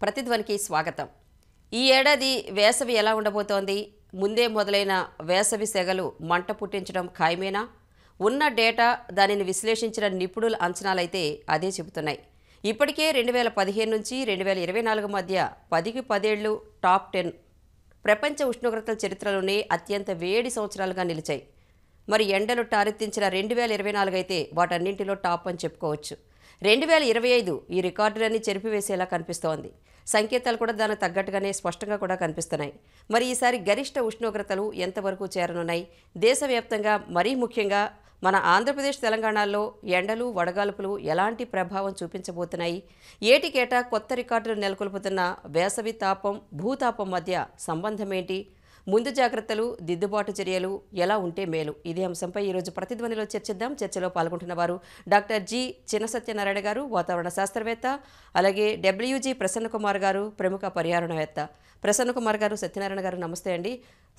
ప్రతిధ్వనికి స్వాగతం. ఈ ఏడాది వేసవి ఎలా ఉండబోతోంది? ముందే మొదలైన వేసవి సెగలు మంట పుట్టించడం ఖాయమేనా? ఉన్న డేటా దానిని విశ్లేషించిన నిపుణుల అంచనాలైతే అదే చెబుతున్నాయి. ఇప్పటికే 2015 నుంచి 2024 మధ్య 10కి 10 ఏళ్లు టాప్ 10 ప్రపంచ ఉష్ణోగ్రతల చరిత్రలోనే అత్యంత వేడి సంవత్సరాలుగా నిలిచాయి. మరి ఎండలు టారెత్తించిన 2024 అయితే వాటన్నింటిలో టాప్ అని చెప్పుకోవచ్చు. 2025 ఈ రికార్డులన్నీ చెరిపివేసేలా కనిపిస్తోంది. సంకేతాలు కూడా దానికి తగ్గట్టుగానే స్పష్టంగా కూడా కనిపిస్తున్నాయి. మరి ఈసారి గరిష్ట ఉష్ణోగ్రతలు ఎంతవరకు చేరనున్నాయి? దేశవ్యాప్తంగా మరీ ముఖ్యంగా మన ఆంధ్రప్రదేశ్ తెలంగాణలో ఎండలు వడగాల్పులు ఎలాంటి ప్రభావం చూపించబోతున్నాయి? ఏటికేటా కొత్త రికార్డులు నెలకొల్పుతున్న వేసవి తాపం భూతాపం మధ్య సంబంధం ఏంటి? ముందు జాగ్రత్తలు దిద్దుబాటు చర్యలు ఎలా ఉంటే మేలు? ఇదే అంశంపై ఈరోజు ప్రతిధ్వనిలో చర్చిద్దాం. చర్చలో పాల్గొంటున్న వారు డాక్టర్ జి చిన్న సత్యనారాయణ గారు, వాతావరణ శాస్త్రవేత్త, అలాగే డబ్ల్యూజీ ప్రసన్న కుమార్ గారు, ప్రముఖ పర్యావరణవేత్త. ప్రసన్న కుమార్ గారు, సత్యనారాయణ గారు నమస్తే అండి.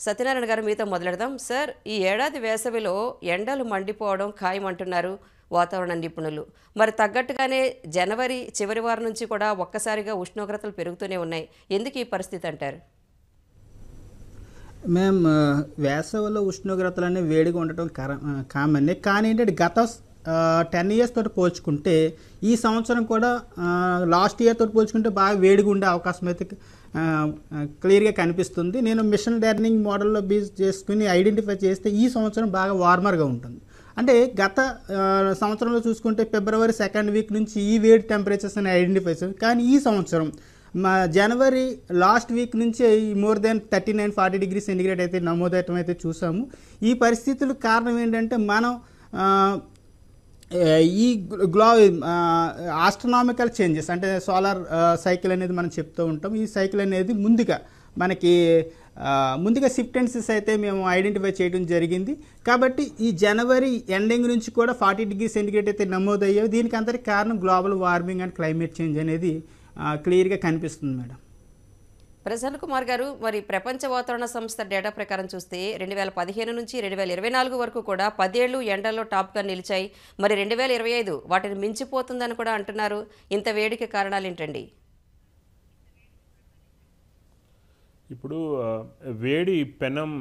సత్యనారాయణ గారు మీతో మొదలెడదాం. సార్, ఈ ఏడాది వేసవిలో ఎండలు మండిపోవడం ఖాయమంటున్నారు వాతావరణ నిపుణులు. మరి తగ్గట్టుగానే జనవరి చివరి వారం నుంచి కూడా ఒక్కసారిగా ఉష్ణోగ్రతలు పెరుగుతూనే ఉన్నాయి. ఎందుకు ఈ పరిస్థితి అంటారు? మేము వేసవిలో ఉష్ణోగ్రతలు అనేవి వేడిగా ఉండటం కామన్. కానీ ఏంటంటే గత 10 years తోటి పోల్చుకుంటే ఈ సంవత్సరం కూడా లాస్ట్ ఇయర్ తోటి పోల్చుకుంటే బాగా వేడిగా ఉండే అవకాశం అయితే క్లియర్గా కనిపిస్తుంది. నేను మిషన్ లెర్నింగ్ మోడల్లో బేస్ చేసుకుని ఐడెంటిఫై చేస్తే ఈ సంవత్సరం బాగా వార్మర్గా ఉంటుంది. అంటే గత సంవత్సరంలో చూసుకుంటే ఫిబ్రవరి 2nd week నుంచి ఈ వేడి టెంపరేచర్స్ అని ఐడెంటిఫై చేస్తాం. కానీ ఈ సంవత్సరం జనవరి లాస్ట్ వీక్ నుంచే మోర్ దెన్ 39-40 degrees సెంటిగ్రేడ్ అయితే నమోదవటం అయితే చూసాము. ఈ పరిస్థితులకు కారణం ఏంటంటే మనం ఈ ఆస్ట్రనామికల్ చేంజెస్ అంటే సోలార్ సైకిల్ అనేది మనం చెప్తూ ఉంటాం. ఈ సైకిల్ అనేది ముందుగా షిఫ్టెన్సెస్ అయితే మేము ఐడెంటిఫై చేయడం జరిగింది. కాబట్టి ఈ జనవరి ఎండింగ్ నుంచి కూడా 40 degrees సెంటిగ్రేడ్ అయితే నమోదయ్యాయి. దీనికి అందరికీ కారణం global warming and climate change అనేది క్లియర్గా కనిపిస్తుంది మేడం. ప్రసన్న కుమార్ గారు, మరి ప్రపంచ వాతావరణ సంస్థ డేటా ప్రకారం చూస్తే 2015 నుంచి 2024 వరకు కూడా 10 ఏళ్లు ఎండల్లో టాప్గా నిలిచాయి. మరి 2025 వాటిని మించిపోతుందని కూడా అంటున్నారు. ఇంత వేడికి కారణాలు ఏంటండి? ఇప్పుడు వేడి పెనం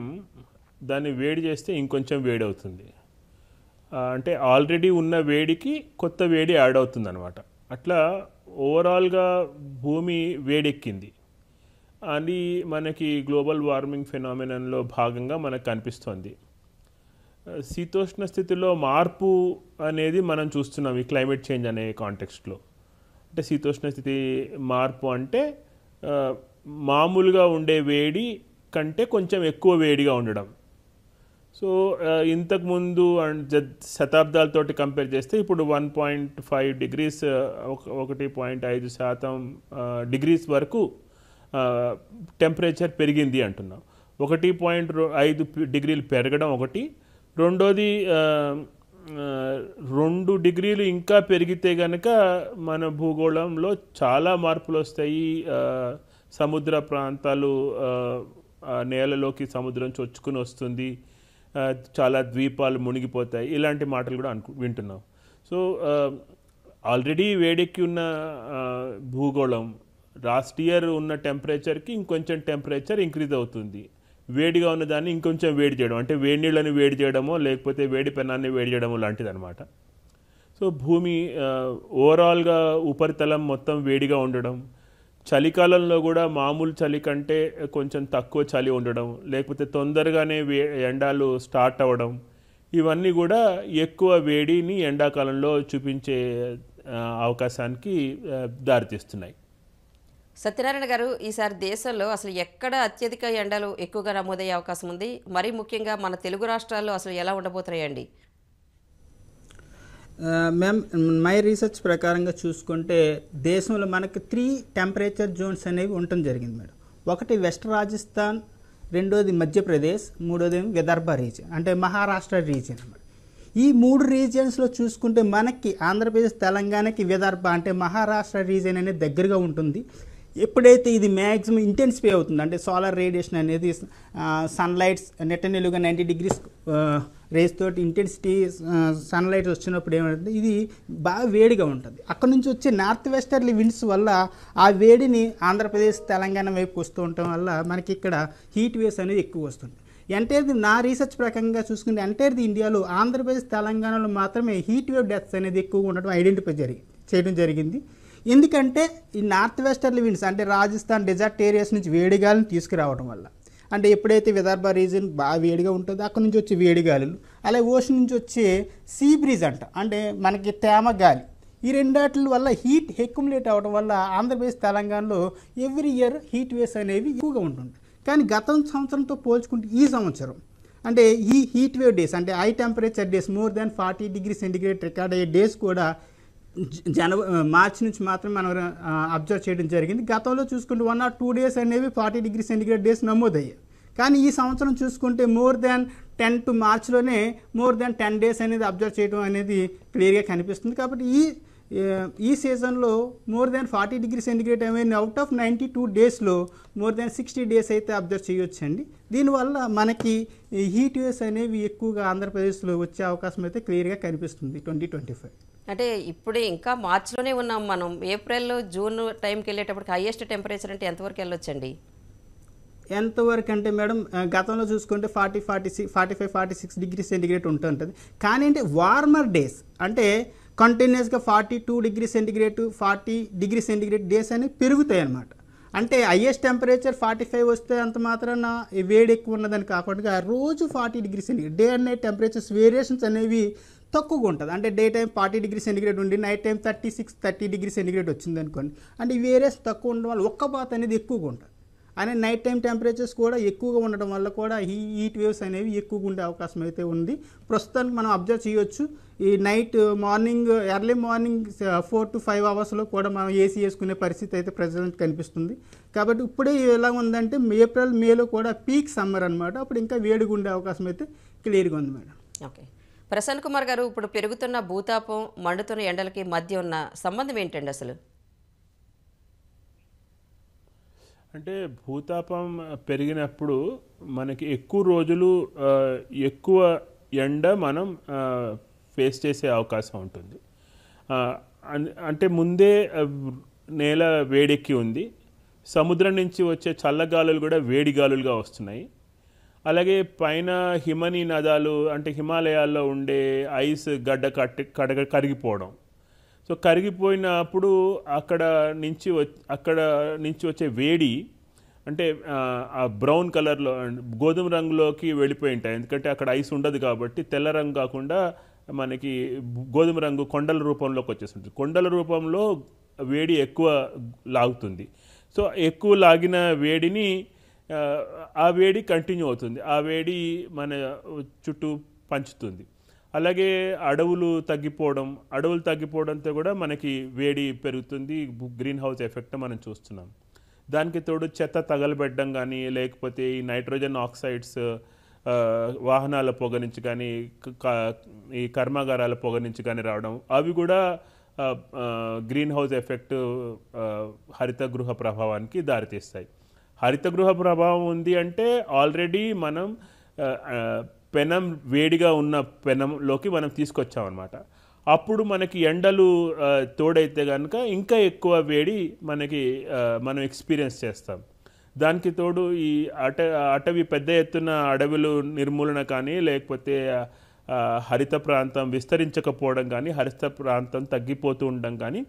దాన్ని వేడి చేస్తే ఇంకొంచెం వేడి అవుతుంది. అంటే ఆల్రెడీ ఉన్న వేడికి కొత్త వేడి యాడ్ అవుతుంది అనమాట. అట్లా ఓవరాల్గా భూమి వేడెక్కింది అని మనకి గ్లోబల్ వార్మింగ్ ఫెనామినన్లో భాగంగా మనకు కనిపిస్తోంది. శీతోష్ణ స్థితిలో మార్పు అనేది మనం చూస్తున్నాం ఈ క్లైమేట్ చేంజ్ అనే కాంటెక్స్ట్లో. అంటే శీతోష్ణ స్థితి మార్పు అంటే మామూలుగా ఉండే వేడి కంటే కొంచెం ఎక్కువ వేడిగా ఉండడం. సో ఇంతకుముందు శతాబ్దాలతోటి కంపేర్ చేస్తే ఇప్పుడు 1.5 degrees 1.5% డిగ్రీస్ వరకు టెంపరేచర్ పెరిగింది అంటున్నాం. 1.5 degrees పెరగడం ఒకటి. రెండోది 2 degrees ఇంకా పెరిగితే కనుక మన భూగోళంలో చాలా మార్పులు వస్తాయి. సముద్ర ప్రాంతాలు నేలలోకి సముద్రం చొచ్చుకుని వస్తుంది, చాలా ద్వీపాలు మునిగిపోతాయి, ఇలాంటి మాటలు కూడా వింటున్నాం. సో ఆల్రెడీ వేడెక్కి ఉన్న భూగోళం లాస్ట్ ఇయర్ ఉన్న టెంపరేచర్కి ఇంకొంచెం టెంపరేచర్ ఇంక్రీజ్ అవుతుంది. వేడిగా ఉన్నదాన్ని ఇంకొంచెం వేడి చేయడం అంటే వేడి నీళ్ళని వేడి చేయడమో లేకపోతే వేడి పెనాన్ని వేడి చేయడమో లాంటిది అనమాట. సో భూమి ఓవరాల్గా ఉపరితలం మొత్తం వేడిగా ఉండడం, చలికాలంలో కూడా మామూలు చలి కంటే కొంచెం తక్కువ చలి ఉండడం, లేకపోతే తొందరగానే ఎండాలు స్టార్ట్ అవ్వడం, ఇవన్నీ కూడా ఎక్కువ వేడిని ఎండాకాలంలో చూపించే అవకాశానికి దారితీస్తున్నాయి. సత్యనారాయణ గారు, ఈసారి దేశంలో అసలు ఎక్కడ అత్యధిక ఎండలు ఎక్కువగా నమోదయ్యే అవకాశం ఉంది? మరీ ముఖ్యంగా మన తెలుగు రాష్ట్రాల్లో అసలు ఎలా ఉండబోతున్నాయండి? మ్యామ్, మై రీసెర్చ్ ప్రకారంగా చూసుకుంటే దేశంలో మనకి 3 టెంపరేచర్ జోన్స్ అనేవి ఉండటం జరిగింది మేడం. ఒకటి వెస్ట్ రాజస్థాన్, రెండోది మధ్యప్రదేశ్, మూడోది విదర్భ రీజియన్ అంటే మహారాష్ట్ర రీజియన్ అన్నమాట. ఈ 3 రీజియన్స్లో చూసుకుంటే మనకి ఆంధ్రప్రదేశ్ తెలంగాణకి విదర్భ అంటే మహారాష్ట్ర రీజియన్ అనేది దగ్గరగా ఉంటుంది. ఎప్పుడైతే ఇది మ్యాక్సిమం ఇంటెన్సిఫై అవుతుంది అంటే సోలార్ రేడియేషన్ అనేది సన్లైట్స్ నెట్టనిలుగా 90 డిగ్రీస్ రేస్ తోటి ఇంటెన్సిటీ సన్లైట్ వచ్చినప్పుడు ఏమంటుంది ఇది బాగా వేడిగా ఉంటుంది. అక్కడ నుంచి వచ్చే నార్త్ వెస్టర్లీ విండ్స్ వల్ల ఆ వేడిని ఆంధ్రప్రదేశ్ తెలంగాణ వైపు వస్తూ ఉండటం వల్ల మనకి ఇక్కడ హీట్ వేవ్స్ అనేది ఎక్కువ వస్తుంది. ఎంటైర్ది నా రీసెర్చ్ ప్రకారంగా చూసుకుంటే ఎంటైర్ది ఇండియాలో ఆంధ్రప్రదేశ్ తెలంగాణలో మాత్రమే హీట్ వేవ్ డెత్స్ అనేది ఎక్కువగా ఉండటం ఐడెంటిఫై చేయడం జరిగింది. ఎందుకంటే ఈ నార్త్ వెస్టర్లీ విండ్స్ అంటే రాజస్థాన్ డెజర్ట్ ఏరియాస్ నుంచి వేడిగాలిని తీసుకురావడం వల్ల అంటే ఎప్పుడైతే విదర్భ రీజన్ బాగా వేడిగా ఉంటుందో అక్కడ నుంచి వచ్చే వేడిగాలులు అలాగే ఓషన్ నుంచి వచ్చే సీ బ్రీజ్ అంటే మనకి తేమ గాలి ఈ రెండాటి వల్ల హీట్ అక్యుములేట్ అవ్వడం వల్ల ఆంధ్రప్రదేశ్ తెలంగాణలో ఎవ్రీ ఇయర్ హీట్ వేవ్స్ అనేవి ఎక్కువగా ఉంటుంది. కానీ గత సంవత్సరంతో పోల్చుకుంటే ఈ సంవత్సరం అంటే ఈ హీట్ వేవ్ డేస్ అంటే high temperature days more than 40 degree centigrade record అయ్యే డేస్ కూడా మార్చి నుంచి మాత్రమే మనం అబ్జర్వ్ చేయడం జరిగింది. గతంలో చూసుకుంటే 1 or 2 డేస్ అనేవి 40 డిగ్రీ సెంటిగ్రేడ్ డేస్ నమోదయ్యాయి. కానీ ఈ సంవత్సరం చూసుకుంటే మోర్ దాన్ 10 to మార్చ్లోనే మోర్ దాన్ 10 డేస్ అనేది అబ్జర్వ్ చేయడం అనేది క్లియర్గా కనిపిస్తుంది. కాబట్టి ఈ సీజన్లో మోర్ దాన్ 40 డిగ్రీ సెంటిగ్రేడ్ ఏమైనా అవుట్ ఆఫ్ 92 డేస్లో మోర్ దాన్ 60 డేస్ అయితే అబ్జర్వ్ చేయొచ్చండి. దీనివల్ల మనకి హీట్ వేవ్స్ అనేవి ఎక్కువగా ఆంధ్రప్రదేశ్లో వచ్చే అవకాశం అయితే క్లియర్గా కనిపిస్తుంది 2025. అంటే ఇప్పుడు ఇంకా మార్చిలోనే ఉన్నాం మనం. ఏప్రిల్ జూన్ టైంకి వెళ్ళేటప్పటికి హైయెస్ట్ టెంపరేచర్ అంటే ఎంతవరకు వెళ్ళొచ్చండి? ఎంతవరకు అంటే మేడం గతంలో చూసుకుంటే 45-46 డిగ్రీ సెంటిగ్రేడ్ ఉంటుంటుంది. కానీ అంటే వార్మర్ డేస్ అంటే కంటిన్యూస్గా 42 degree centigrade 40 degree centigrade days అనేవి పెరుగుతాయి అన్నమాట. అంటే హైయెస్ట్ టెంపరేచర్ 45 వస్తే అంత మాత్రాన వేడి ఎక్కువ ఉన్నదని కాకుండా రోజు 40 degree centigrade day and night temperatures variations అనేవి తక్కువగా ఉంటుంది. అంటే డే టైం 40 డిగ్రీ సెంటిగ్రేడ్ ఉండి నైట్ టైం 30 డిగ్రీ సెంటిగ్రేడ్ వచ్చింది అనుకోండి అంటే ఈ వేరియేషన్ తక్కువ ఉండడం వల్ల ఒక్క బాత్ అనేది ఎక్కువగా ఉంటుంది. అనే నైట్ టైం టెంపరేచర్స్ కూడా ఎక్కువగా ఉండడం వల్ల కూడా ఈ హీట్ వేవ్స్ అనేవి ఎక్కువగా ఉండే అవకాశం అయితే ఉంది. ప్రస్తుతానికి మనం అబ్జర్వ్ చేయొచ్చు. ఈ నైట్ ఎర్లీ మార్నింగ్ 4 to 5 అవర్స్లో కూడా మనం ఏసీ వేసుకునే పరిస్థితి అయితే ప్రజెంట్ కనిపిస్తుంది. కాబట్టి ఇప్పుడే ఎలా ఉందంటే ఏప్రిల్ మేలో కూడా పీక్ సమ్మర్ అనమాట. అప్పుడు ఇంకా వేడిగా ఉండే అవకాశం అయితే క్లియర్గా ఉంది మేడం. ఓకే, ప్రసన్న కుమార్ గారు, ఇప్పుడు పెరుగుతున్న భూతాపం మండుతున్న ఎండలకి మధ్య ఉన్న సంబంధం ఏంటండి అసలు? అంటే భూతాపం పెరిగినప్పుడు మనకి ఎక్కువ రోజులు ఎక్కువ ఎండ మనం ఫేస్ చేసే అవకాశం ఉంటుంది. అంటే ముందే నేల వేడెక్కి ఉంది, సముద్రం నుంచి వచ్చే చల్లగాలులు కూడా వేడి గాలులుగా వస్తున్నాయి. అలాగే పైన హిమనీ నదాలు అంటే హిమాలయాల్లో ఉండే ఐస్ గడ్డ కరిగిపోవడం. సో కరిగిపోయినప్పుడు అక్కడ నుంచి వచ్చే వేడి అంటే ఆ బ్రౌన్ కలర్లో గోధుమ రంగులోకి వెళ్ళిపోయి ఉంటాయి. ఎందుకంటే అక్కడ ఐస్ ఉండదు కాబట్టి తెల్ల రంగు కాకుండా మనకి గోధుమ రంగు కొండల రూపంలోకి వచ్చేస్తుంటుంది. కొండల రూపంలో వేడి ఎక్కువ లాగుతుంది. సో ఎక్కువ లాగిన వేడిని ఆ వేడి కంటిన్యూ అవుతుంది, ఆ వేడి మన చుట్టూ పంచుతుంది. అలాగే అడవులు తగ్గిపోవడంతో కూడా మనకి వేడి పెరుగుతుంది, గ్రీన్ హౌస్ ఎఫెక్ట్ మనం చూస్తున్నాం. దానికి తోడు చెత్త తగలబెట్టడం కానీ లేకపోతే ఈ నైట్రోజన్ ఆక్సైడ్స్ వాహనాల పొగ నుంచి కానీ ఈ కర్మాగారాల పొగ నుంచి కానీ రావడం, అవి కూడా గ్రీన్ హౌస్ ఎఫెక్ట్ హరితగృహ ప్రభావానికి దారితీస్తాయి. హరితగృహ ప్రభావం ఉంది అంటే ఆల్రెడీ మనం పెనం వేడిగా ఉన్న పెనంలోకి మనం తీసుకొచ్చామన్నమాట. అప్పుడు మనకి ఎండలు తోడైతే కనుక ఇంకా ఎక్కువ వేడి మనం ఎక్స్పీరియన్స్ చేస్తాం. దానికి తోడు ఈ అటవీ పెద్ద ఎత్తున అడవులు నిర్మూలన కానీ లేకపోతే హరిత ప్రాంతం విస్తరించకపోవడం కానీ, హరిత ప్రాంతం తగ్గిపోతూ ఉండడం కానీ,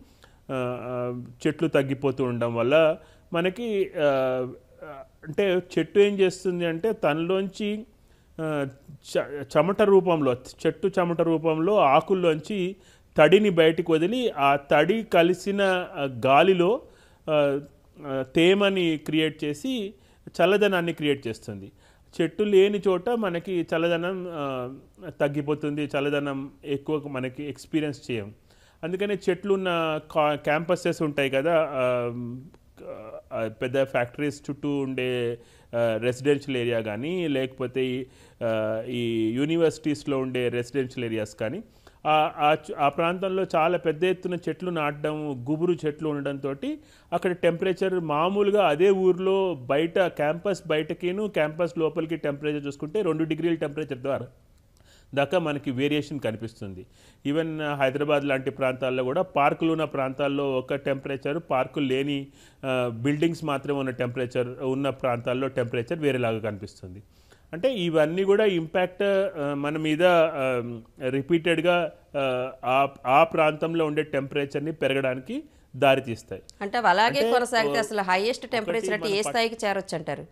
చెట్లు తగ్గిపోతూ ఉండడం వల్ల మనకి అంటే చెట్టు ఏం చేస్తుంది అంటే తనలోంచి చెట్టు చెమట రూపంలో ఆకుల్లోంచి తడిని బయటికి వదిలి ఆ తడి కలిసిన గాలిలో తేమని క్రియేట్ చేసి చల్లదనాన్ని క్రియేట్ చేస్తుంది. చెట్టు లేని చోట మనకి చల్లదనం తగ్గిపోతుంది, చల్లదనం ఎక్కువ మనకి ఎక్స్పీరియన్స్ చేయం. అందుకని చెట్లు ఉన్న క్యాంపసెస్ ఉంటాయి కదా, పెద్ద ఫ్యాక్టరీస్ చుట్టూ ఉండే రెసిడెన్షియల్ ఏరియా కానీ లేకపోతే ఈ యూనివర్సిటీస్లో ఉండే రెసిడెన్షియల్ ఏరియాస్ కానీ ఆ ప్రాంతంలో చాలా పెద్ద ఎత్తున చెట్లు నాటడం, గుబురు చెట్లు ఉండడంతో అక్కడ టెంపరేచర్ మామూలుగా అదే ఊర్లో బయట క్యాంపస్ బయటకిను క్యాంపస్ లోపలికి టెంపరేచర్ చూసుకుంటే 2 డిగ్రీల టెంపరేచర్ దాకా మనకి వేరియేషన్ కనిపిస్తుంది. ఈవెన్ హైదరాబాద్ లాంటి ప్రాంతాల్లో కూడా పార్కులు ఉన్న ప్రాంతాల్లో ఒక టెంపరేచర్, పార్కులు లేని బిల్డింగ్స్ మాత్రమే ఉన్న టెంపరేచర్ ఉన్న ప్రాంతాల్లో టెంపరేచర్ వేరేలాగా కనిపిస్తుంది. అంటే ఇవన్నీ కూడా ఇంపాక్ట్ మన మీద రిపీటెడ్గా ఆ ప్రాంతంలో ఉండే టెంపరేచర్ని పెరగడానికి దారితీస్తాయి. అంటే అలాగే కొనసాగితే అసలు హైయెస్ట్ టెంపరేచర్ అంటే ఏ స్థాయికి చేరొచ్చు అంటారు?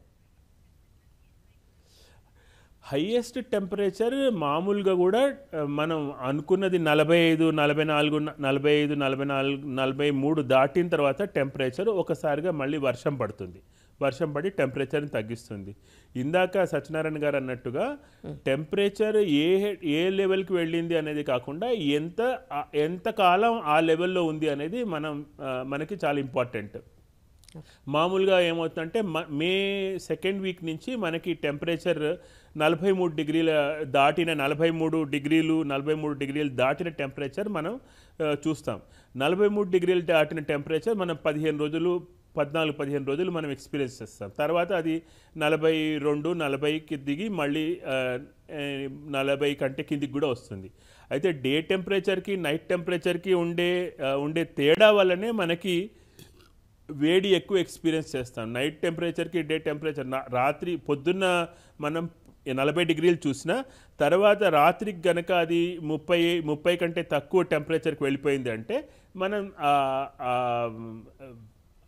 హైయెస్ట్ టెంపరేచర్ మామూలుగా కూడా మనం అనుకున్నది 45, 44, 45, 44, 43 దాటిన తర్వాత టెంపరేచర్ ఒకసారిగా మళ్ళీ వర్షం పడుతుంది. వర్షం పడి టెంపరేచర్ని తగ్గిస్తుంది. ఇందాక సత్యనారాయణ గారు అన్నట్టుగా టెంపరేచర్ ఏ లెవెల్కి వెళ్ళింది అనేది కాకుండా ఎంత కాలం ఆ లెవెల్లో ఉంది అనేది మనకి చాలా ఇంపార్టెంట్. మామూలుగా ఏమవుతుందంటే మే 2nd వీక్ నుంచి మనకి టెంపరేచర్ 43 డిగ్రీల దాటిన 43 డిగ్రీలు దాటిన టెంపరేచర్ మనం చూస్తాం. 43 డిగ్రీలు దాటిన టెంపరేచర్ మనం 14-15 రోజులు మనం ఎక్స్పీరియన్స్ చేస్తాం. తర్వాత అది 42, 40కి దిగి మళ్ళీ 40 కంటే కిందికి కూడా వస్తుంది. అయితే డే టెంపరేచర్కి నైట్ టెంపరేచర్కి ఉండే తేడా వల్లనే మనకి వేడి ఎక్కువ ఎక్స్పీరియన్స్ చేస్తాం. నైట్ టెంపరేచర్కి డే టెంపరేచర్ రాత్రి పొద్దున్న మనం 40 డిగ్రీలు చూసినా తర్వాత రాత్రికి గనక అది 30 కంటే తక్కువ టెంపరేచర్కి వెళ్ళిపోయింది అంటే మనం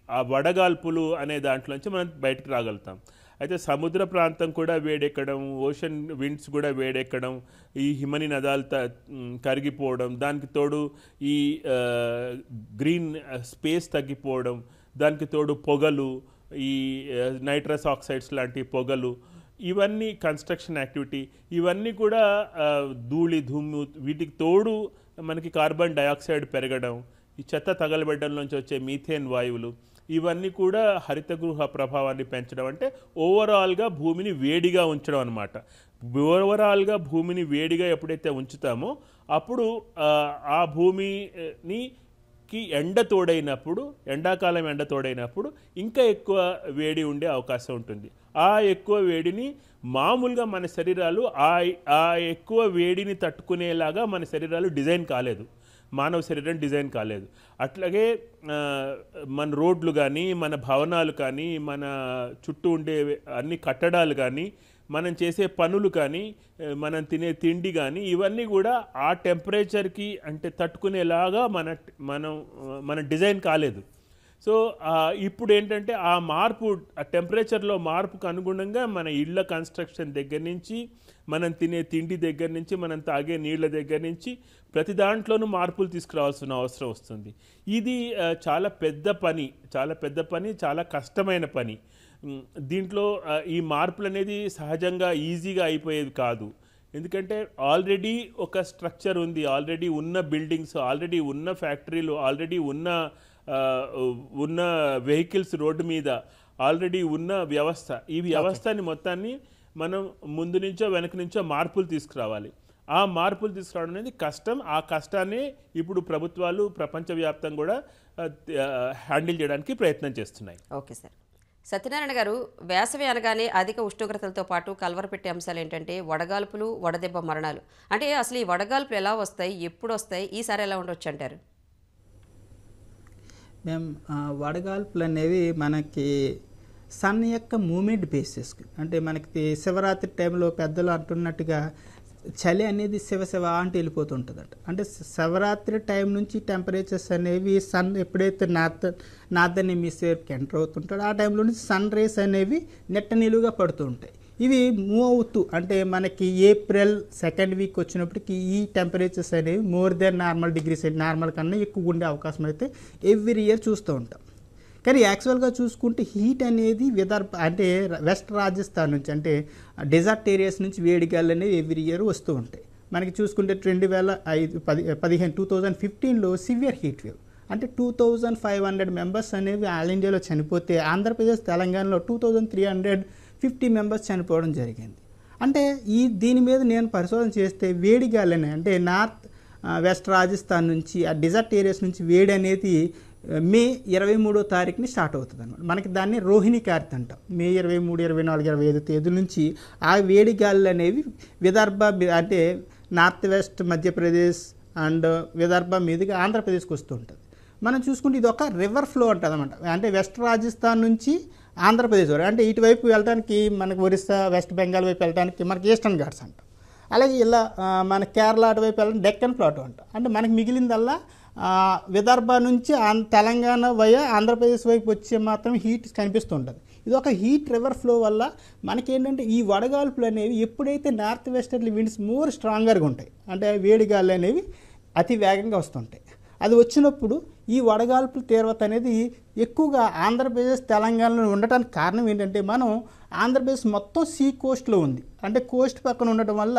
ఆ వడగాల్పులు అనే దాంట్లోంచి మనం బయటకు రాగలుగుతాం. అయితే సముద్ర ప్రాంతం కూడా వేడెక్కడం, ఓషన్ విండ్స్ కూడా వేడెక్కడం, ఈ హిమని నదాలు కరిగిపోవడం, దానికి తోడు ఈ గ్రీన్ స్పేస్ తగ్గిపోవడం, దానికి తోడు పొగలు, ఈ నైట్రస్ ఆక్సైడ్స్ లాంటి పొగలు, ఇవన్నీ కన్స్ట్రక్షన్ యాక్టివిటీ, ఇవన్నీ కూడా ధూళి దుమ్ము, వీటికి తోడు మనకి కార్బన్ డయాక్సైడ్ పెరగడం, ఈ చెత్త తగలబెట్టడంలోంచి వచ్చే మీథేన్ వాయువులు, ఇవన్నీ కూడా హరితగృహ ప్రభావాన్ని పెంచడం. అంటే ఓవరాల్గా భూమిని వేడిగా ఉంచడం అన్నమాట. ఓవరాల్గా భూమిని వేడిగా ఎప్పుడైతే ఉంచుతామో అప్పుడు ఆ భూమికి ఎండాకాలం ఎండ తోడైనప్పుడు ఇంకా ఎక్కువ వేడి ఉండే అవకాశం ఉంటుంది. ఆ ఎక్కువ వేడిని మామూలుగా మన శరీరాలు ఆ ఎక్కువ వేడిని తట్టుకునేలాగా మన శరీరాలు డిజైన్ కాలేదు, మానవ శరీరం డిజైన్ కాలేదు. అట్లాగే మన రోడ్లు కానీ, మన భవనాలు కానీ, మన చుట్టూ ఉండే అన్ని కట్టడాలు కానీ, మనం చేసే పనులు కానీ, మనం తినే తిండి కానీ, ఇవన్నీ కూడా ఆ టెంపరేచర్కి అంటే తట్టుకునేలాగా మన డిజైన్ కాలేదు. సో ఇప్పుడు ఏంటంటే ఆ టెంపరేచర్లో మార్పుకు అనుగుణంగా మన ఇళ్ళ కన్స్ట్రక్షన్ దగ్గర నుంచి, మనం తినే తిండి దగ్గర నుంచి, మనం తాగే నీళ్ళ దగ్గర నుంచి ప్రతి దాంట్లోనూ మార్పులు తీసుకురావాల్సిన అవసరం వస్తుంది. ఇది చాలా పెద్ద పని, చాలా కష్టమైన పని. దీంట్లో ఈ మార్పులు అనేది సహజంగా ఈజీగా అయిపోయేది కాదు. ఎందుకంటే ఆల్రెడీ ఒక స్ట్రక్చర్ ఉంది, ఆల్రెడీ ఉన్న బిల్డింగ్స్, ఆల్రెడీ ఉన్న ఫ్యాక్టరీలు, ఆల్రెడీ ఉన్న వెహికల్స్ రోడ్డు మీద, ఆల్రెడీ ఉన్న వ్యవస్థ, ఈ వ్యవస్థని మొత్తాన్ని మనం ముందు నుంచో వెనక నుంచో మార్పులు తీసుకురావాలి. ఆ మార్పులు తీసుకురావడం అనేది కష్టం. ఆ కష్టాన్ని ఇప్పుడు ప్రభుత్వాలు ప్రపంచవ్యాప్తంగా కూడా హ్యాండిల్ చేయడానికి ప్రయత్నం చేస్తున్నాయి. Okay sir. సత్యనారాయణ గారు, వేసవి అనగానే అధిక ఉష్ణోగ్రతలతో పాటు కలవరపెట్టే అంశాలు ఏంటంటే వడగాల్పులు, వడదెబ్బ మరణాలు. అంటే అసలు ఈ వడగాల్పులు ఎలా వస్తాయి, ఎప్పుడు వస్తాయి, ఈసారి ఎలా ఉండొచ్చు అంటారు? మేము వడగాల్పులు అనేవి మనకి సన్ యొక్క మూమెంట్ బేసిస్కి, అంటే మనకి శివరాత్రి టైంలో పెద్దలు అంటున్నట్టుగా చలి అనేది శివ అంటే వెళ్ళిపోతుంటుందట. అంటే శివరాత్రి టైం నుంచి టెంపరేచర్స్ అనేవి సన్ ఎప్పుడైతే నార్దర్న్ హెమిస్ఫియర్కి ఎంటర్ అవుతుంటాడో ఆ టైంలో నుంచి సన్ రేస్ అనేవి నెట్ట నిలువుగా పడుతూ ఉంటాయి. ఇవి మూవ్ అవుతూ అంటే మనకి ఏప్రిల్ 2nd వీక్ వచ్చినప్పటికి ఈ టెంపరేచర్స్ అనేవి more than normal degrees, normal కన్నా ఎక్కువ ఉండే అవకాశం అయితే ఎవ్రీ ఇయర్ చూస్తూ ఉంటాం. కానీ యాక్చువల్గా చూసుకుంటే హీట్ అనేది విదర్భ అంటే వెస్ట్ రాజస్థాన్ నుంచి, అంటే డెజర్ట్ ఏరియాస్ నుంచి వేడిగాలు అనేవి ఎవ్రీ ఇయర్ వస్తూ ఉంటాయి. మనకి చూసుకుంటే 2015లో సివియర్ హీట్ వేవ్ అంటే 2500 మెంబర్స్ అనేవి ఆల్ ఇండియాలో చనిపోతే ఆంధ్రప్రదేశ్ తెలంగాణలో 2350 మెంబర్స్ చనిపోవడం జరిగింది. అంటే దీని మీద నేను పరిశోధన చేస్తే వేడిగాలని అంటే వెస్ట్ రాజస్థాన్ నుంచి ఆ డిజర్ట్ ఏరియాస్ నుంచి వేడి అనేది మే 23వ తారీఖుని స్టార్ట్ అవుతుంది అనమాట. మనకి దాన్ని రోహిణి కార్తె అంటాం. మే 23, 24, 25 తేదీల నుంచి ఆ వేడి గాలులు అనేవి విదర్భ అంటే north west Madhya Pradesh and Vidarbha మీదుగా ఆంధ్రప్రదేశ్కి వస్తూ ఉంటుంది. మనం చూసుకుంటే ఇది ఒక రివర్ ఫ్లో ఉంటుంది అనమాట. అంటే వెస్ట్ రాజస్థాన్ నుంచి ఆంధ్రప్రదేశ్ వరకు, అంటే ఇటువైపు వెళ్ళడానికి మనకు ఒరిస్సా వెస్ట్ బెంగాల్ వైపు వెళ్ళడానికి మనకి ఈస్టర్న్ ఘాట్స్ అంటాం. అలాగే ఇలా మన కేరళ అటువైపు వెళ్ళడానికి డెక్కన్ ప్లాటో అంటాం. అంటే మనకి మిగిలిందల్లా విదర్భ నుంచి తెలంగాణ వయ ఆంధ్రప్రదేశ్ వైపు వచ్చే మాత్రం హీట్ కనిపిస్తుంటుంది. ఇది ఒక హీట్ రివర్ ఫ్లో వల్ల మనకేంటంటే ఈ వడగాల్పులు అనేవి ఎప్పుడైతే నార్త్ వెస్టర్లీ విండ్స్ మోర్ స్ట్రాంగర్గా ఉంటాయి, అంటే వేడిగాలు అనేవి అతి వేగంగా వస్తుంటాయి. అది వచ్చినప్పుడు ఈ వడగాల్పుల తీవ్రత అనేది ఎక్కువగా ఆంధ్రప్రదేశ్ తెలంగాణలో ఉండటానికి కారణం ఏంటంటే మనం ఆంధ్రప్రదేశ్ మొత్తం సీ కోస్ట్లో ఉంది. అంటే కోస్ట్ పక్కన ఉండటం వల్ల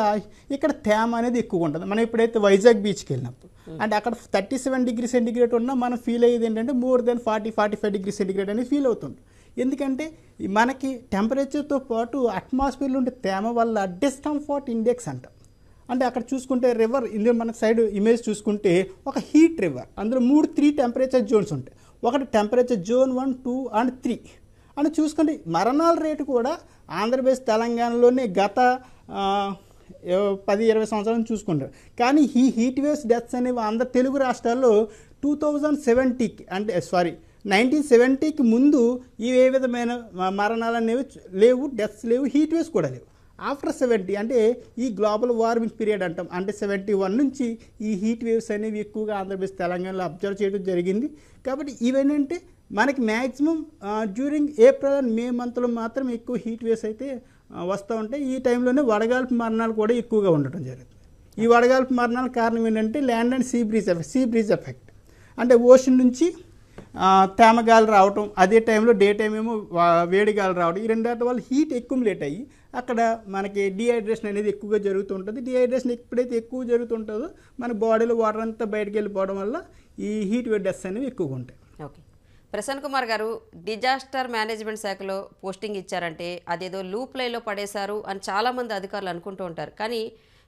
ఇక్కడ తేమ అనేది ఎక్కువగా ఉంటుంది. మనం ఎప్పుడైతే వైజాగ్ బీచ్కి వెళ్ళినప్పుడు అంటే అక్కడ 37 డిగ్రీ సెంటిగ్రేడ్ ఉన్నా మనం ఫీల్ అయ్యేది ఏంటంటే మోర్ దెన్ 40-45 డిగ్రీ సెంటిగ్రేడ్ అనేది ఫీల్ అవుతుంది. ఎందుకంటే మనకి టెంపరేచర్తో పాటు అట్మాస్ఫియర్లో ఉండే తేమ వల్ల డిస్కంఫర్ట్ ఇండెక్స్ అంటాం. అంటే అక్కడ చూసుకుంటే రివర్ ఇందులో మన సైడ్ ఇమేజ్ చూసుకుంటే ఒక హీట్ రివర్, అందులో 3 టెంపరేచర్ జోన్స్ ఉంటాయి. ఒకటి టెంపరేచర్ జోన్ 1, 2 and 3 అని చూసుకుంటే మరణాల రేటు కూడా ఆంధ్రప్రదేశ్ తెలంగాణలోనే గత 10-20 సంవత్సరాలను చూసుకుంటారు. కానీ ఈ హీట్ వేవ్స్ డెత్స్ అనేవి ఆంధ్ర తెలుగు రాష్ట్రాల్లో 2070కి అంటే 1970కి ముందు ఏ విధమైన మరణాలు అనేవి లేవు, డెత్స్ లేవు, హీట్ వేవ్స్ కూడా లేవు. ఆఫ్టర్ 70 అంటే ఈ గ్లోబల్ వార్మింగ్ పీరియడ్ అంటాం, అంటే 71 నుంచి ఈ హీట్ వేవ్స్ అనేవి ఎక్కువగా ఆంధ్రప్రదేశ్ తెలంగాణలో అబ్జర్వ్ చేయడం జరిగింది. కాబట్టి ఇవేంటంటే మనకి మ్యాక్సిమం డ్యూరింగ్ ఏప్రిల్ అండ్ మే మంత్లో మాత్రం ఎక్కువ హీట్ వేవ్స్ అయితే వస్తూ ఉంటాయి. ఈ టైంలోనే వడగాల్పు మరణాలు కూడా ఎక్కువగా ఉండటం జరుగుతుంది. ఈ వడగాల్పు మరణాల కారణం ఏంటంటే land and see breeze effect. అంటే ఓషన్ నుంచి తేమగాలు రావటం, అదే టైంలో డే టైం ఏమో వేడిగాలు రావడం, ఈ రెండాటి వల్ల హీట్ అక్యుములేట్ అయ్యి అక్కడ మనకి డిహైడ్రేషన్ అనేది ఎక్కువగా జరుగుతుంటుంది. డిహైడ్రేషన్ ఎప్పుడైతే ఎక్కువ జరుగుతుంటుందో మన బాడీలో వాటర్ అంతా బయటకు వెళ్ళిపోవడం వల్ల ఈ హీట్ వేవ్ డెత్స్ అనేవి ఎక్కువగా ఉంటాయి. ఓకే, ప్రసన్న కుమార్ గారు, డిజాస్టర్ మేనేజ్మెంట్ శాఖలో పోస్టింగ్ ఇచ్చారంటే అదేదో లూప్ లైన్లో పడేశారు అని చాలామంది అధికారులు అనుకుంటూ ఉంటారు. కానీ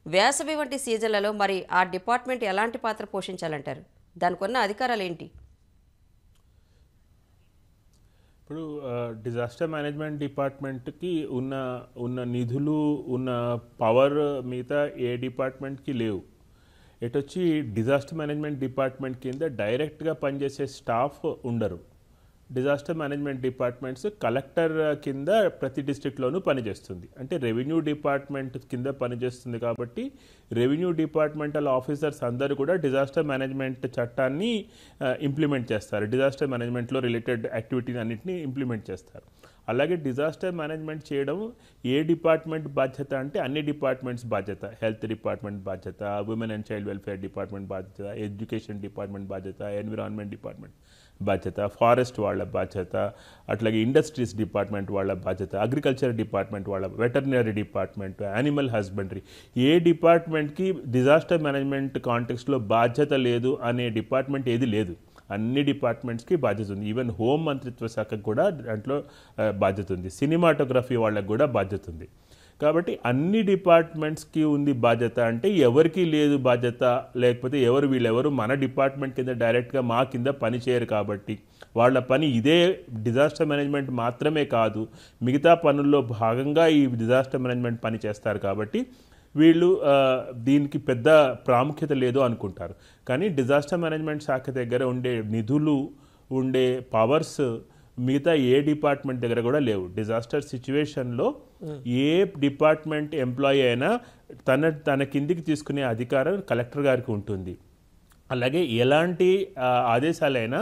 వేసవి వంటి సీజన్లలో మరి ఆ డిపార్ట్మెంట్ ఎలాంటి పాత్ర పోషించాలంటారు? దానికి ఉన్న అధికారాలు ఏంటి? ఇప్పుడు డిజాస్టర్ మేనేజ్మెంట్ డిపార్ట్మెంట్కి ఉన్న నిధులు ఉన్న పవర్ మిగతా ఏ డిపార్ట్మెంట్కి లేవు. ఎటొచ్చి డిజాస్టర్ మేనేజ్మెంట్ డిపార్ట్మెంట్ కింద డైరెక్ట్గా పనిచేసే స్టాఫ్ ఉండరు. డిజాస్టర్ మేనేజ్మెంట్ డిపార్ట్మెంట్స్ కలెక్టర్ కింద ప్రతి డిస్ట్రిక్ట్లోనూ పనిచేస్తుంది. అంటే రెవెన్యూ డిపార్ట్మెంట్ కింద పనిచేస్తుంది కాబట్టి రెవెన్యూ డిపార్ట్మెంటల్ ఆఫీసర్స్ అందరూ కూడా డిజాస్టర్ మేనేజ్మెంట్ చట్టాన్ని ఇంప్లిమెంట్ చేస్తారు. డిజాస్టర్ మేనేజ్మెంట్లో రిలేటెడ్ యాక్టివిటీని అన్నింటినీ ఇంప్లిమెంట్ చేస్తారు. అలాగే డిజాస్టర్ మేనేజ్మెంట్ చేయడం ఏ డిపార్ట్మెంట్ బాధ్యత అంటే అన్ని డిపార్ట్మెంట్స్ బాధ్యత. హెల్త్ డిపార్ట్మెంట్ బాధ్యత, women and child welfare department బాధ్యత, ఎడ్యుకేషన్ డిపార్ట్మెంట్ బాధ్యత, ఎన్విరాన్మెంట్ డిపార్ట్మెంట్ బాధ్యత, ఫారెస్ట్ వాళ్ళ బాధ్యత, అట్లాగే ఇండస్ట్రీస్ డిపార్ట్మెంట్ వాళ్ళ బాధ్యత, అగ్రికల్చర్ డిపార్ట్మెంట్ వాళ్ళ, వెటర్నరీ డిపార్ట్మెంట్, యానిమల్ హస్బెండరీ. ఏ డిపార్ట్మెంట్కి డిజాస్టర్ మేనేజ్మెంట్ కాంటెక్స్ట్లో బాధ్యత లేదు అనే డిపార్ట్మెంట్ ఏది లేదు. అన్ని డిపార్ట్మెంట్స్కి బాధ్యత ఉంది. ఈవెన్ హోం మంత్రిత్వ శాఖకు కూడా దాంట్లో బాధ్యత ఉంది. సినిమాటోగ్రఫీ వాళ్ళకు కూడా బాధ్యత ఉంది. కాబట్టి అన్ని డిపార్ట్మెంట్స్కి ఉంది బాధ్యత. అంటే ఎవరికి లేదు బాధ్యత, లేకపోతే వీళ్ళెవరు మన డిపార్ట్మెంట్ కింద డైరెక్ట్గా మా కింద పని చేయరు కాబట్టి వాళ్ళ పని ఇదే డిజాస్టర్ మేనేజ్మెంట్ మాత్రమే కాదు, మిగతా పనుల్లో భాగంగా ఈ డిజాస్టర్ మేనేజ్మెంట్ పని చేస్తారు కాబట్టి వీళ్ళు దీనికి పెద్ద ప్రాముఖ్యత లేదు అనుకుంటారు. కానీ డిజాస్టర్ మేనేజ్మెంట్ శాఖ దగ్గర ఉండే నిధులు, ఉండే పవర్స్ మిగతా ఏ డిపార్ట్మెంట్ దగ్గర కూడా లేవు. డిజాస్టర్ సిచ్యువేషన్లో ఏ డిపార్ట్మెంట్ ఎంప్లాయీ అయినా తన కిందికి తీసుకునే అధికారం కలెక్టర్ గారికి ఉంటుంది. అలాగే ఎలాంటి ఆదేశాలైనా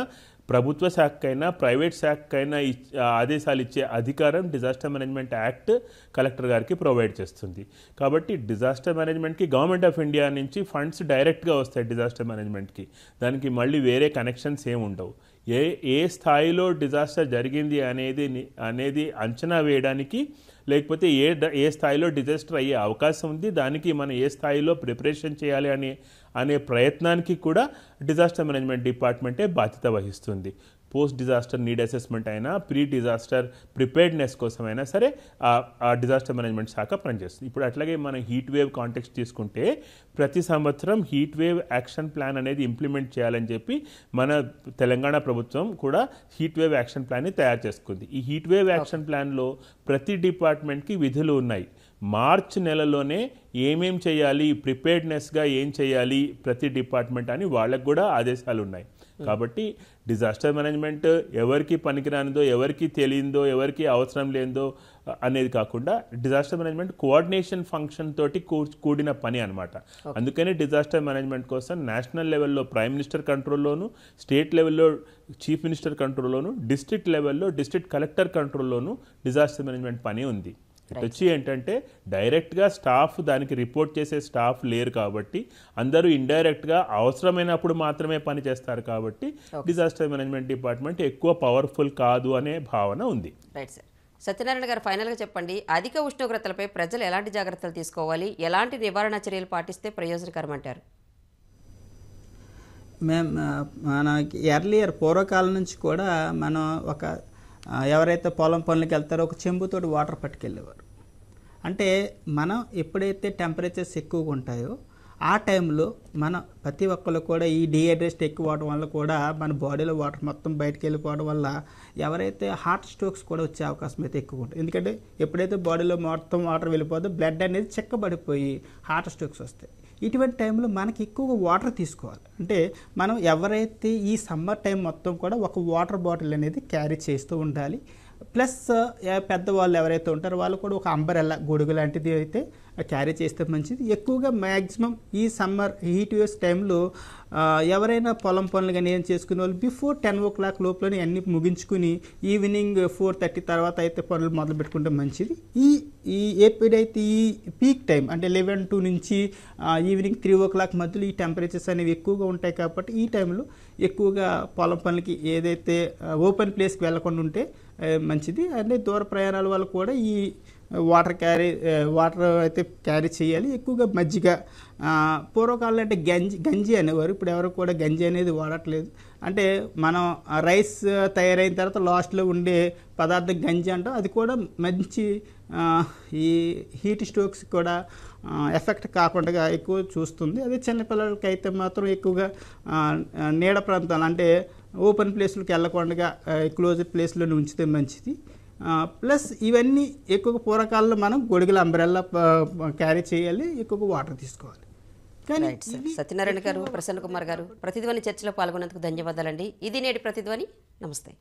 ప్రభుత్వ శాఖకైనా ప్రైవేట్ శాఖకైనా ఆదేశాలు ఇచ్చే అధికారం డిజాస్టర్ మేనేజ్మెంట్ యాక్ట్ కలెక్టర్ గారికి ప్రొవైడ్ చేస్తుంది. కాబట్టి డిజాస్టర్ మేనేజ్మెంట్కి గవర్నమెంట్ ఆఫ్ ఇండియా నుంచి ఫండ్స్ డైరెక్ట్గా వస్తాయి డిజాస్టర్ మేనేజ్మెంట్కి. దానికి మళ్ళీ వేరే కనెక్షన్స్ ఏమి ఉండవు. ఏ స్థాయిలో డిజాస్టర్ జరిగింది అనేది అంచనా వేయడానికి, లేకపోతే ఏ స్థాయిలో డిజాస్టర్ అయ్యే అవకాశం ఉంది, దానికి మనం ఏ స్థాయిలో ప్రిపరేషన్ చేయాలి అనే ప్రయత్నానికి కూడా డిజాస్టర్ మేనేజ్మెంట్ డిపార్ట్మెంటే బాధ్యత వహిస్తుంది. పోస్ట్ డిజాస్టర్ నీడ్ అసెస్మెంట్ అయినా, ప్రీ డిజాస్టర్ ప్రిపేర్డ్నెస్ కోసమైనా సరే ఆ డిజాస్టర్ మేనేజ్మెంట్ శాఖ పనిచేస్తుంది. ఇప్పుడు అట్లాగే మనం హీట్ వేవ్ కాంటెక్స్ట్ తీసుకుంటే ప్రతి సంవత్సరం హీట్ వేవ్ యాక్షన్ ప్లాన్ అనేది ఇంప్లిమెంట్ చేయాలని చెప్పి మన తెలంగాణ ప్రభుత్వం కూడా హీట్ వేవ్ యాక్షన్ ప్లాన్ని తయారు చేసుకుంది. ఈ హీట్ వేవ్ యాక్షన్ ప్లాన్లో ప్రతి డిపార్ట్మెంట్కి విధులు ఉన్నాయి. మార్చ్ నెలలోనే ఏమేం చేయాలి, ప్రిపేర్డ్నెస్గా ఏం చేయాలి ప్రతి డిపార్ట్మెంట్ అని వాళ్ళకు కూడా ఆదేశాలు ఉన్నాయి. కాబట్టి డిజాస్టర్ మేనేజ్మెంట్ ఎవరికి పనికిరానిదో, ఎవరికి తెలియందో, ఎవరికి అవసరం లేదో అనేది కాకుండా డిజాస్టర్ మేనేజ్మెంట్ కోఆర్డినేషన్ ఫంక్షన్ తోటి కూడిన పని అనమాట. అందుకని డిజాస్టర్ మేనేజ్మెంట్ కోసం నేషనల్ లెవెల్లో ప్రైమ్ మినిస్టర్ కంట్రోల్లోను, స్టేట్ లెవెల్లో చీఫ్ మినిస్టర్ కంట్రోల్లోను, డిస్ట్రిక్ట్ లెవెల్లో డిస్ట్రిక్ట్ కలెక్టర్ కంట్రోల్లోను డిజాస్టర్ మేనేజ్మెంట్ పని ఉంది. వచ్చి ఏంటంటే డైరెక్ట్గా స్టాఫ్ దానికి రిపోర్ట్ చేసే స్టాఫ్ లేరు కాబట్టి అందరూ ఇండైరెక్ట్గా అవసరమైనప్పుడు మాత్రమే పని చేస్తారు కాబట్టి డిజాస్టర్ మేనేజ్మెంట్ డిపార్ట్మెంట్ ఎక్కువ పవర్ఫుల్ కాదు అనే భావన ఉంది. Right sir. సత్యనారాయణ గారు, ఫైనల్గా చెప్పండి, అధిక ఉష్ణోగ్రతలపై ప్రజలు ఎలాంటి జాగ్రత్తలు తీసుకోవాలి, ఎలాంటి నివారణ చర్యలు పాటిస్తే ప్రయోజనకరం అంటారు? మనకి ఎర్లియర్ పూర్వకాలం నుంచి కూడా మనం ఎవరైతే పొలం పనులకు వెళ్తారో ఒక చెంబుతోటి వాటర్ పట్టుకెళ్ళేవారు. అంటే మనం ఎప్పుడైతే టెంపరేచర్స్ ఎక్కువగా ఉంటాయో ఆ టైంలో మన ప్రతి ఒక్కరు కూడా ఈ డీహైడ్రేషన్ ఎక్కువ అవడం వల్ల కూడా మన బాడీలో వాటర్ మొత్తం బయటకు వెళ్ళిపోవడం వల్ల ఎవరైతే హార్ట్ స్ట్రోక్స్ కూడా వచ్చే అవకాశం అయితే ఎక్కువ ఉంటుంది. ఎందుకంటే ఎప్పుడైతే బాడీలో మొత్తం వాటర్ వెళ్ళిపోతుందో బ్లడ్ అనేది చెక్కబడిపోయి హార్ట్ స్ట్రోక్స్ వస్తాయి. ఇటువంటి టైంలో మనకి ఎక్కువగా వాటర్ తీసుకోవాలి. అంటే మనం ఎవరైతే ఈ సమ్మర్ టైం మొత్తం కూడా ఒక వాటర్ బాటిల్ అనేది క్యారీ చేస్తూ ఉండాలి. ప్లస్ పెద్దవాళ్ళు ఎవరైతే ఉంటారో వాళ్ళు కూడా ఒక అంబరెల్లా, గొడుగు లాంటిది అయితే క్యారీ చేస్తే మంచిది. ఎక్కువగా మ్యాక్సిమం ఈ సమ్మర్ హీట్ వేవ్స్ టైంలో ఎవరైనా పొలం పనులు కానీ ఏం చేసుకునే వాళ్ళు బిఫోర్ 10 o'clock లోపలనే అన్ని ముగించుకుని ఈవినింగ్ 4:30 తర్వాత అయితే పనులు మొదలు పెట్టుకుంటే మంచిది. ఈ ఎప్పుడైతే ఈ పీక్ టైం అంటే 11 నుంచి ఈవినింగ్ 3 o'clock మధ్యలో ఈ టెంపరేచర్స్ అనేవి ఎక్కువగా ఉంటాయి కాబట్టి ఈ టైంలో ఎక్కువగా పొలం పనులకి ఏదైతే ఓపెన్ ప్లేస్కి వెళ్ళకుండా ఉంటే మంచిది. అంటే దూర ప్రయాణాల వల్ల కూడా ఈ వాటర్ అయితే క్యారీ చేయాలి. ఎక్కువగా మజ్జిగ, పూర్వకాలంలో అంటే గంజి అనేవారు, ఇప్పుడు ఎవరు కూడా గంజి అనేది వాడట్లేదు. అంటే మనం రైస్ తయారైన తర్వాత లాస్ట్లో ఉండే పదార్థం గంజి అంటాం. అది కూడా మంచి ఈ హీట్ స్ట్రోక్స్ కూడా ఎఫెక్ట్ కాకుండా ఎక్కువ చూస్తుంది. అదే చిన్నపిల్లలకి అయితే మాత్రం ఎక్కువగా నీడ ప్రాంతాలు అంటే ఓపెన్ ప్లేస్లకు వెళ్ళకుండా క్లోజ్డ్ ప్లేస్లోనే ఉంచితే మంచిది. ప్లస్ ఇవన్నీ ఎక్కువగా పూర్వకాలంలో మనం గొడుగుల అంబ్రెల్లా క్యారీ చేయాలి, ఎక్కువగా వాటర్ తీసుకోవాలి. కానీ సత్యనారాయణ గారు, ప్రసన్న కుమార్ గారు, ప్రతిధ్వని చర్చలో పాల్గొన్నందుకు ధన్యవాదాలండి. ఇది నేటి ప్రతిధ్వని. నమస్తే.